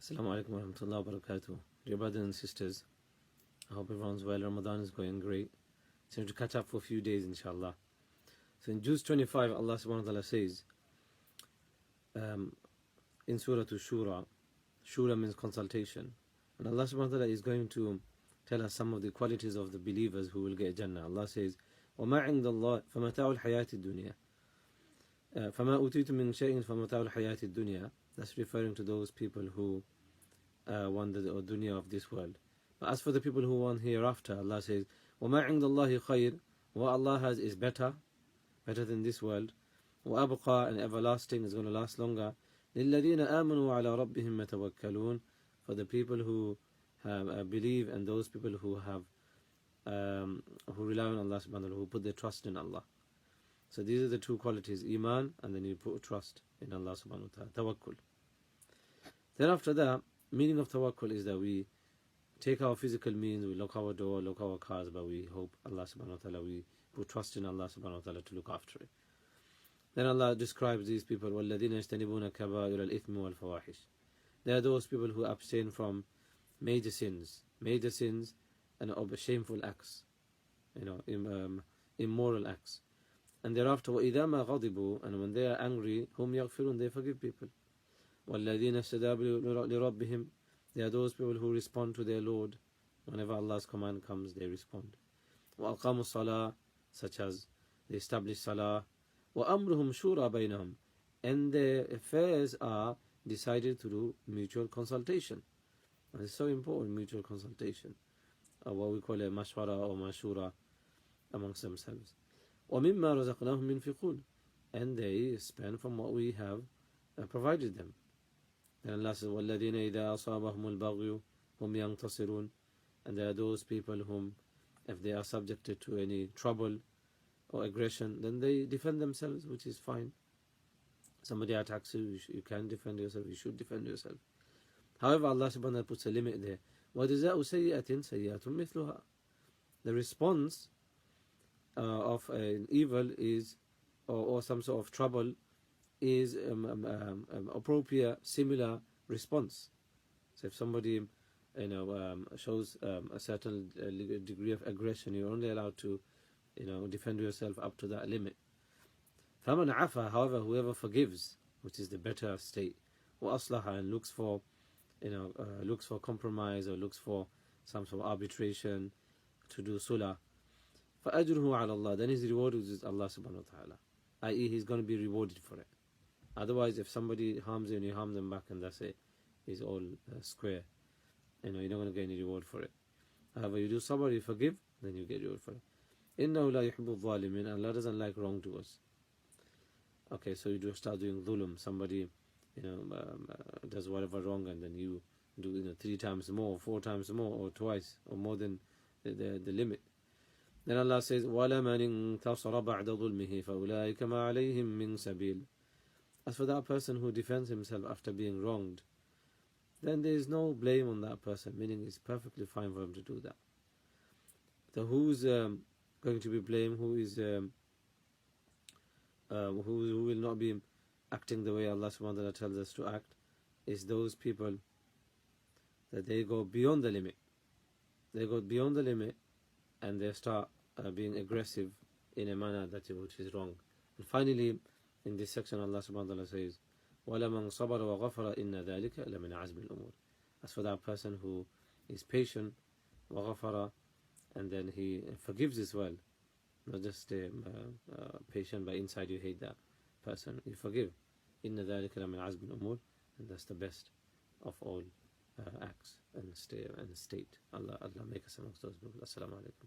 Assalamu alaikum wa rahmatullahi wa barakatuh. Dear brothers and sisters, I hope everyone's well. Ramadan is going great. It's time to catch up for a few days, inshallah. So in Juz 25, Allah subhanahu wa ta'ala says, in Surah Shura, Shura means consultation. And Allah subhanahu wa ta'ala is going to tell us some of the qualities of the believers who will get Jannah. Allah says, وَمَا عِنْدَ اللَّهِ فَمَتَاعُ الْحَيَاةِ الدُّنْيَا فَمَا أُوتِيتُم مِّن شَيْءٍ فَمَتَاعُ الْحَيَاةِ الدُّنْيَا. That's referring to those people who want the dunya of this world. But as for the people who want hereafter, Allah says, وَمَا عِنْدَ اللَّهِ خَيْرٌ. What Allah has is better than this world. وَأَبْقَى, and everlasting, is going to last longer. لِلَّذِينَ آمَنُوا عَلَى رَبِّهِمْ يَتَوَكَّلُونَ. For the people who have believe, and those people who have who rely on Allah subhanahu wa ta'ala, who put their trust in Allah. So these are the two qualities, Iman, and then you put trust in Allah subhanahu wa ta'ala, tawakkul. Then after that, meaning of tawakkul is that we take our physical means, we lock our door, lock our cars, but we hope Allah subhanahu wa ta'ala, we put trust in Allah subhanahu wa ta'ala to look after it. Then Allah describes these people, وَالَّذِينَ يَجْتَنِبُونَ كَبَائِرَ الْإِثْمِ وَالْفَوَاحِشِ. They are those people who abstain from major sins and shameful acts, immoral acts. And thereafter, وَإِذَا مَا غَضِبُوا, and when they are angry, هُمْ يَغْفِرُونَ, they forgive people. وَالَّذِينَ اسْتَجَابُوا لِرَبِّهِمْ. They are those people who respond to their Lord. Whenever Allah's command comes, they respond. وَأَقَامُوا الصَّلَاةَ, such as they establish salah. وَأَمْرُهُمْ شُورَى بَيْنَهُمْ, and their affairs are decided through mutual consultation. And it's so important, mutual consultation, what we call a mashwara or mashura amongst themselves. وَمِمَّا رَزَقْنَاهُمْ يُنْفِقُونَ, and they spend from what we have provided them. And Allah says, وَالَّذِينَ إِذَا أَصَابَهُمُ الْبَغْيُ هُمْ يَنْتَصِرُونَ, and there are those people whom, if they are subjected to any trouble or aggression, then they defend themselves, which is fine. Somebody attacks you, you can defend yourself, you should defend yourself. However, Allah subhanahu wa ta'ala puts a limit there. وَجَزَاءُ سَيِّئَةٍ سَيِّئَةٌ مِثْلُهَا. The response of an evil is, or some sort of trouble, is appropriate, similar response. So if somebody shows a certain degree of aggression, you're only allowed to defend yourself up to that limit. فَمَنْ عَفَى, however, whoever forgives, which is the better state, وَأَصْلَحَ, and looks for compromise, or looks for some sort of arbitration to do sulah, فَأَجْرُهُ عَلَى اللَّهِ, then his reward is Allah subhanahu wa ta'ala, i.e. he's going to be rewarded for it. Otherwise, if somebody harms you and you harm them back, and that's it, it's all square. You're not going to get any reward for it. However, you do sabr, you forgive, then you get reward for it. إِنَّهُ لَا يُحِبُّ الظَّالِمِينَ, Allah doesn't like wrongdoers. Okay, so you do start doing dhulm. Somebody does whatever wrong, and then you do 3 times more, 4 times more, or twice, or more than the limit. Then Allah says, وَلَمَنِ انْتَصَرَ بَعْدَ ظُلْمِهِ فَأُولَٰئِكَ مَا عَلَيْهِمْ مِنْ سَبِيلٍ. As for that person who defends himself after being wronged, then there is no blame on that person, meaning it's perfectly fine for him to do that. So who's going to be blamed? Who is who will not be acting the way Allah subhanahu wa ta'ala tells us to act, is those people that they go beyond the limit. They go beyond the limit, and they start being aggressive in a manner which is wrong. And finally, in this section, Allah subhanahu wa ta'ala says, وَلَمَنْ صَبَرَ وَغَفَرَ إِنَّ ذَلِكَ لَمِنْ عَزْمِ الْأُمُورِ. As for that person who is patient, وَغَفَرَ, and then he forgives as well, not just patient, but inside you hate that person, you forgive. إِنَّ ذَلِكَ لَمِنْ عَزْمِ الْأُمُورِ, and that's the best of all acts and state. Allah make us amongst those people. Assalamu alaikum.